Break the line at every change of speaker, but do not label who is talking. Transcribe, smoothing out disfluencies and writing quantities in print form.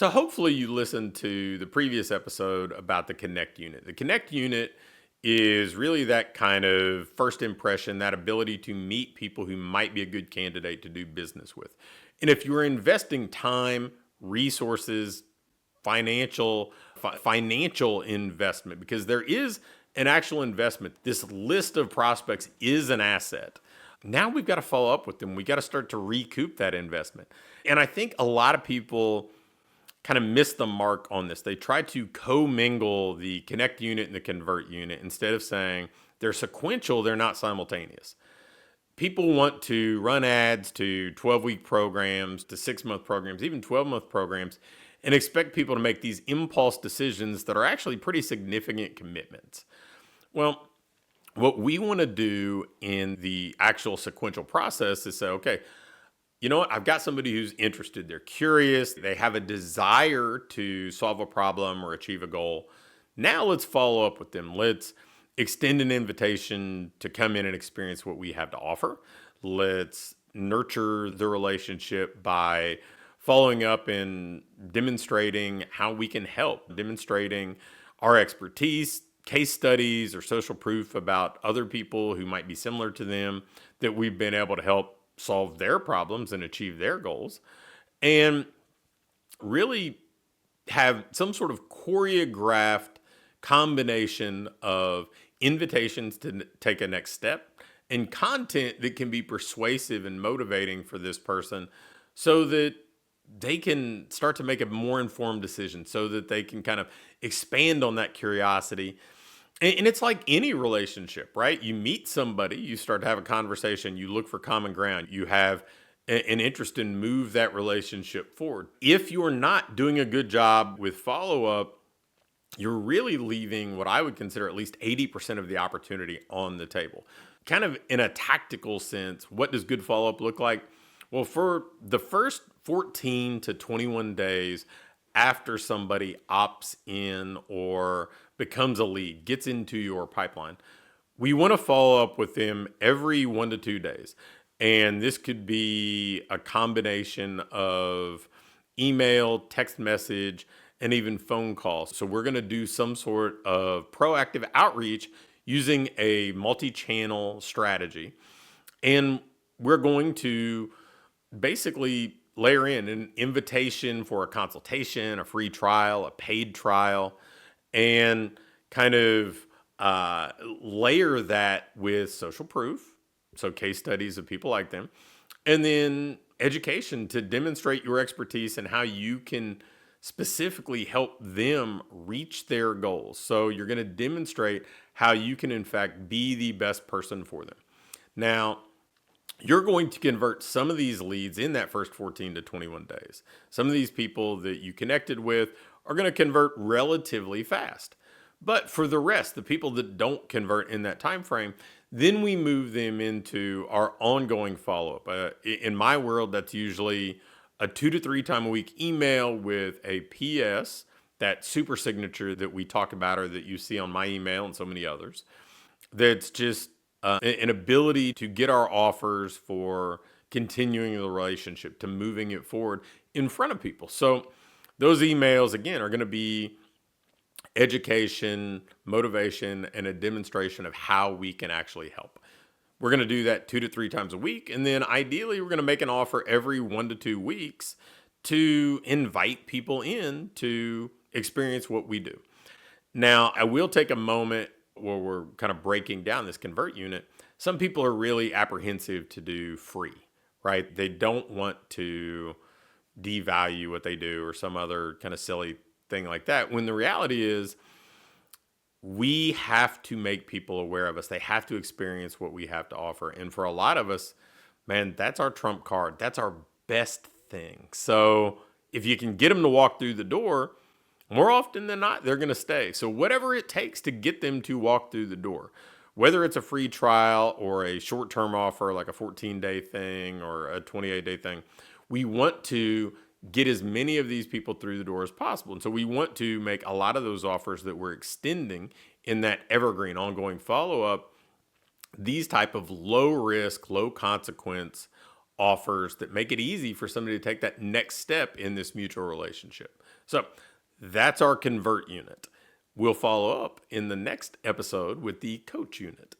So hopefully you listened to the previous episode about the Connect unit. The Connect unit is really that kind of first impression, that ability to meet people who might be a good candidate to do business with. And if you're investing time, resources, financial investment, because there is an actual investment, this list of prospects is an asset. Now we've got to follow up with them. We got to start to recoup that investment. And I think a lot of people kind of miss the mark on this. They try to commingle the Connect unit and the Convert unit instead of saying they're sequential, they're not simultaneous. People want to run ads to 12-week programs, to 6-month programs, even 12-month programs, and expect people to make these impulse decisions that are actually pretty significant commitments. Well, what we want to do in the actual sequential process is say, okay, you know what? I've got somebody who's interested. They're curious. They have a desire to solve a problem or achieve a goal. Now let's follow up with them. Let's extend an invitation to come in and experience what we have to offer. Let's nurture the relationship by following up and demonstrating how we can help, demonstrating our expertise, case studies, or social proof about other people who might be similar to them that we've been able to help solve their problems and achieve their goals, and really have some sort of choreographed combination of invitations to take a next step and content that can be persuasive and motivating for this person so that they can start to make a more informed decision, so that they can kind of expand on that curiosity. And it's like any relationship, right? You meet somebody, you start to have a conversation, you look for common ground, you have an interest in move that relationship forward. If you're not doing a good job with follow up, you're really leaving what I would consider at least 80% of the opportunity on the table. Kind of in a tactical sense, what does good follow up look like? Well, for the first 14 to 21 days after somebody opts in or becomes a lead, gets into your pipeline, we want to follow up with them every 1 to 2 days. And this could be a combination of email, text message, and even phone calls. So we're going to do some sort of proactive outreach using a multi-channel strategy. And we're going to basically layer in an invitation for a consultation, a free trial, a paid trial, and kind of layer that with social proof, so case studies of people like them, and then education to demonstrate your expertise and how you can specifically help them reach their goals. So you're going to demonstrate how you can, in fact, be the best person for them. Now, you're going to convert some of these leads in that first 14 to 21 days. Some of these people that you connected with are going to convert relatively fast. But for the rest, the people that don't convert in that time frame, then we move them into our ongoing follow-up. In my world, that's usually a 2 to 3 time a week email with a PS, that super signature that we talk about or that you see on my email and so many others. That's just an ability to get our offers for continuing the relationship, to moving it forward in front of people. So those emails, again, are going to be education, motivation, and a demonstration of how we can actually help. We're going to do that 2 to 3 times a week. And then ideally, we're going to make an offer every 1 to 2 weeks to invite people in to experience what we do. Now, I will take a moment where we're kind of breaking down this convert unit. Some people are really apprehensive to do free, right? They don't want to devalue what they do or some other kind of silly thing like that. When the reality is, we have to make people aware of us. They have to experience what we have to offer. And for a lot of us, man, that's our trump card. That's our best thing. So if you can get them to walk through the door, more often than not, they're going to stay. So whatever it takes to get them to walk through the door, whether it's a free trial or a short-term offer like a 14-day thing or a 28-day thing, we want to get as many of these people through the door as possible. And so we want to make a lot of those offers that we're extending in that evergreen ongoing follow-up, these type of low risk, low consequence offers that make it easy for somebody to take that next step in this mutual relationship. So that's our convert unit. We'll follow up in the next episode with the coach unit.